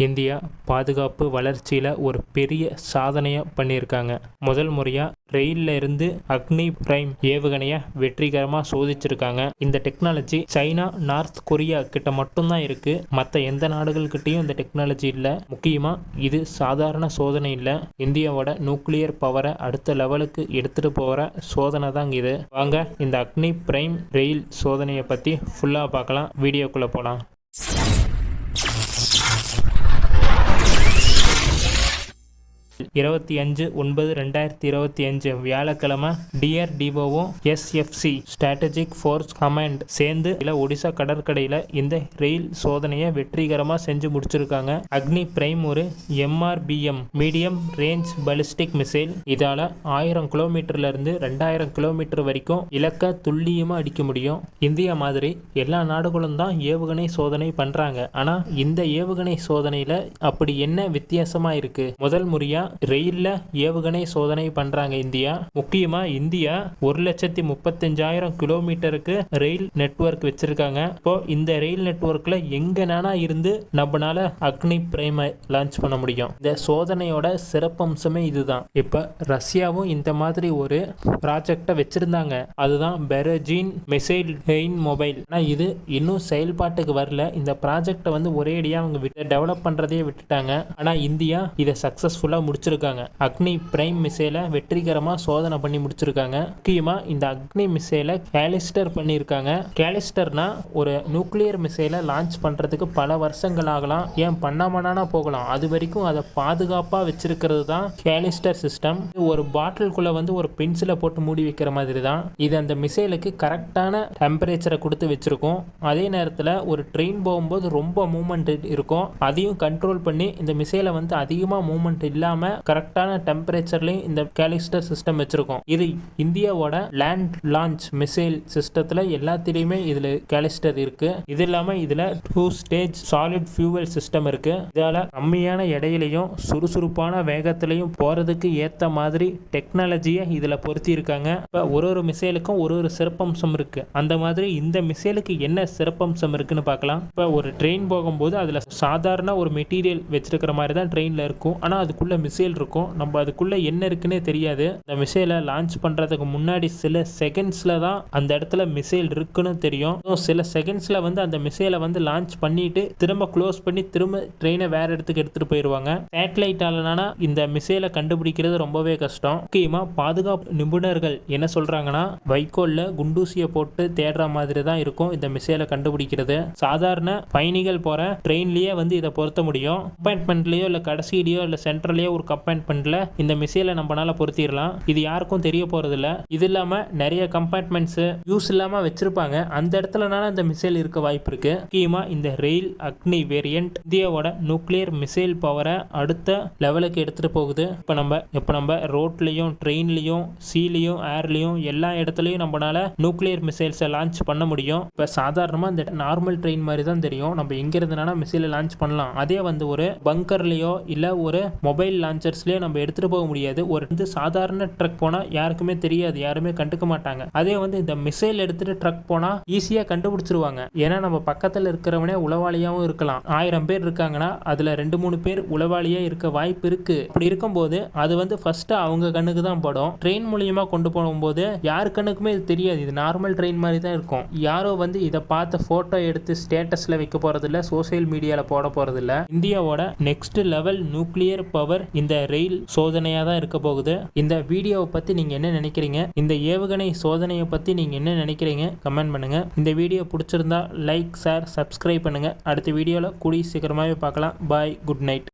India பாதுகாப்பு வளர்ச்சியில் ஒரு பெரிய சாதனையை பண்ணியிருக்காங்க. முதல் முறையாக ரெயிலில் இருந்து அக்னி பிரைம் ஏவுகணையை வெற்றிகரமாக சோதிச்சிருக்காங்க. இந்த டெக்னாலஜி சைனா, நார்த் கொரியா கிட்ட மட்டும்தான் இருக்கு. மற்ற எந்த நாடுகள்கிட்டையும் இந்த டெக்னாலஜி இல்லை. முக்கியமாக இது சாதாரண சோதனை இல்லை, இந்தியாவோட நியூக்ளியர் பவரை அடுத்த லெவலுக்கு எடுத்துட்டு போகிற சோதனை தான் இது. வாங்க இந்த அக்னி பிரைம் ரெயில் சோதனையை பற்றி ஃபுல்லாக பார்க்கலாம். வீடியோக்குள்ளே போகலாம். 25/9/2025 வியாழக்கிழமை டிஆர்டிஓவும் எஸ்எஃப்சி ஸ்ட்ராட்டஜிக் ஃபோர்ஸ் கமாண்ட் சேர்ந்து ஒடிசா கடற்கரையில் இந்த ரெயில் சோதனையை வெற்றிகரமாக செஞ்சு முடிச்சிருக்காங்க. அக்னி பிரைம் ஒரு எம்ஆர்பிஎம் மீடியம் ரேஞ்ச் பாலிஸ்டிக் மிசைல். இதால 1000 கிலோமீட்டர்ல இருந்து 2000 கிலோமீட்டர் வரைக்கும் இலக்க துல்லியமா அடிக்க முடியும். இந்தியா மாதிரி எல்லா நாடுகளும் தான் ஏவுகணை சோதனை பண்றாங்க. ஆனா இந்த ஏவுகணை சோதனையில அப்படி என்ன வித்தியாசமா இருக்கு? முதல் முறையா ரெயில்ல ஏவுகணை சோதனை பண்றாங்க இந்தியா. முக்கியமா இந்தியா 1,35,000 கிலோமீட்டருக்கு ரெயில் நெட்வொர்க் வச்சிருக்காங்க. இப்போ இந்த ரெயில் நெட்வொர்க்ல எங்கனா இருந்து நம்மளால அக்னி பிரைமை லான்ச் பண்ண முடியும். இந்த சோதனையோட சிறப்பம்சமே இதுதான். இப்ப ரஷ்யாவும் இந்த மாதிரி ஒரு ப்ராஜெக்டை வச்சிருந்தாங்க. அதுதான் பெரோஜின் மிசைல் ரெயின் மொபைல். ஆனா இது இன்னும் செயல்பாட்டுக்கு வரல. இந்த ப்ராஜெக்டை ஒரேடியா அவங்க டெவலப் பண்றதையே விட்டுட்டாங்க. ஆனா இந்தியா இதை சக்சஸ்ஃபுல்லா முடிச்சிருக்காங்க. அக்னி பிரைம் மிசைலை வெற்றிகரமா சோதனை பண்ணி முடிச்சிருக்காங்க. முக்கியமா இந்த அக்னி மிசைலை கேலிஸ்டர் பண்ணியிருக்காங்க. கேலிஸ்டர்னா ஒரு நியூக்ளியர் மிசைலை லான்ச் பண்றதுக்கு பல வருஷங்கள் ஆகலாம், ஏன் பண்ணாமனா போகலாம். அது வரைக்கும் அதை பாதுகாப்பா வச்சிருக்கிறது தான் கேலிஸ்டர் சிஸ்டம். ஒரு பாட்டிலுக்குள்ள ஒரு பென்சிலை போட்டு மூடி வைக்கிற மாதிரி தான் இது. அந்த மிசைலுக்கு கரெக்டான டெம்பரேச்சரை கொடுத்து வச்சிருக்கோம். அதே நேரத்தில் ஒரு ட்ரெயின் போகும்போது ரொம்ப மூவ்மெண்ட் இருக்கும், அதையும் கண்ட்ரோல் பண்ணி இந்த மிசைலை அதிகமாக மூவ்மெண்ட் இல்லாம கரெக்டான டெம்பரேச்சர்லயும் இந்த கேலிஸ்டர் சிஸ்டம் வச்சிருக்கோம். இது இந்தியாவோட லேண்ட் லான்ச் மிசைல் சிஸ்டத்துல எல்லாத்திலையுமே இதுல கேலிஸ்டர் இருக்கு. இது இல்லாம இதுல 2 ஸ்டேஜ் சாலிட் ஃபியூவல் சிஸ்டம் இருக்கு. இதால கம்மியான எடையிலையும் சுறுசுறுப்பான வேகத்திலையும் போறதுக்கு ஏத்த மாதிரி டெக்னாலஜியை இதுல பொருத்தி இருக்காங்க. இப்ப ஒரு மிசைலுக்கும் ஒரு சிறப்பம்சம் இருக்கு. அந்த மாதிரி இந்த மிசைலுக்கு என்ன சிறப்பம்சம் இருக்குன்னு பார்க்கலாம். இப்ப ஒரு ட்ரெயின் போகும்போது அதுல சாதாரண ஒரு மெட்டீரியல் வச்சிருக்கிற மாதிரி தான் ட்ரெயின்ல இருக்கும். ஆனா அதுக்குள்ள மிசைல் இருக்கும். நம்ம அதுக்குள்ள என்ன இருக்குன்னே தெரியாது. இந்த மிசைலை லான்ச் பண்றதுக்கு முன்னாடி சில செகண்ட்ஸ்ல தான் அந்த இடத்துல மிசைல் இருக்குன்னு தெரியும். சில செகண்ட்ஸ்ல அந்த மிசைலை லான்ச் பண்ணிட்டு திரும்ப க்ளோஸ் பண்ணி திரும்ப ட்ரெயினை வேற இடத்துக்கு எடுத்துட்டு போயிடுவாங்க. சேட்டலைட்டாலனா இந்த மிசைலை கண்டுபிடிக்கிறது ரொம்பவே கஷ்டம். முக்கியமா பாதுகாப்பு நிபுணர்கள் என்ன சொல்றாங்கன்னா, வைக்கோல்ல குண்டூசியை போட்டு தேடுற மாதிரி தான் இருக்கும் இந்த மிசைலை கண்டுபிடிக்கிறது. சாதாரண பயணிகள் போற ட்ரெயின்லயே இதை பொருத்த முடியும். கம்பார்ட்மெண்ட்லயோ இல்ல கடைசியிலயோ இல்ல சென்ட்ரலயோ ஒரு கம்பார்ட்மெண்ட்ல இந்த மிசைலை நம்மளால பொருத்திடலாம். இது யாருக்கும் தெரிய போறது இல்ல. இது இல்லாம நிறைய கம்பார்ட்மெண்ட்ஸ் யூஸ் இல்லாம வச்சிருப்பாங்க. அந்த இடத்துலனால இந்த மிசைல் இருக்க வாய்ப்பு இருக்கு. முக்கியமா இந்த ரெயில் அக்னி வேரியன்ட் இந்தியாவோட நியூக்ளியர் மிசைல் பவரை அடுத்த லெவலுக்கு எடுத்துட்டு போகுது. இப்ப நம்ம ரோட்லயும் ட்ரெயின்லயும் சீலையும் ஏர்லயும் எல்லா இடத்துலயும் நம்மளால நியூக்ளியர் மிசைல்ஸை லான்ச் பண்ண முடியும். இப்ப சாதாரணமா இந்த நார்மல் ட்ரெயின் மாதிரி தான் தெரியும். நம்ம எங்க இருந்தனால மிசைலை லான்ச் பண்ணலாம். அதே ஒரு பங்கர்லயோ இல்ல ஒரு மொபைல் லான்ச்சர்ஸ்லயே நம்ம எடுத்துட்டு போக முடியாது. ஒரு சாதாரண ட்ரக் போனா யாருக்குமே தெரியாது, யாருமே கண்டுக்க மாட்டாங்க. அதே இந்த மிசைல் எடுத்துட்டு ட்ரக் போனா ஈஸியா கண்டுபிடிச்சிருவாங்க. ஏன்னா நம்ம பக்கத்துல இருக்கிறவனே உளவாளியாவும் இருக்கலாம். 1000 பேர் இருக்காங்கன்னா அதுல 2-3 பேர் உளவாளியா இருக்க வாய்ப்பு இருக்கு. அப்படி இருக்கும்போது அது ஃபர்ஸ்ட் அவங்க கண்ணுக்கு தான் படும். ட்ரெயின் மூலியமா கொண்டு போகும்போது யாரு கண்ணுக்குமே இது தெரியாது. இது நார்மல் ட்ரெயின் மாதிரி தான் இருக்கும். யாரோ இதை பார்த்து போட்டோ எடுத்து ஸ்டேட்டஸ்ல வைக்க போறது இல்ல, சோசியல் மீடியால போட போறது இல்ல. இந்தியாவோட நெக்ஸ்ட் லெவல் நியூக்ளியர் பவர் இந்த ரெயில் சோதனையா தான் இருக்க போகுது. இந்த வீடியோவை பத்தி நீங்க என்ன நினைக்கிறீங்க? இந்த ஏவுகணை சோதனையை பத்தி நீங்க என்ன நினைக்கிறீங்க? கமெண்ட் பண்ணுங்க. இந்த வீடியோ பிடிச்சிருந்தா லைக், ஷேர், சப்ஸ்கிரைப் பண்ணுங்க. அடுத்த வீடியோல கூடிய சீக்கிரமாவே பார்க்கலாம். பாய், குட் நைட்.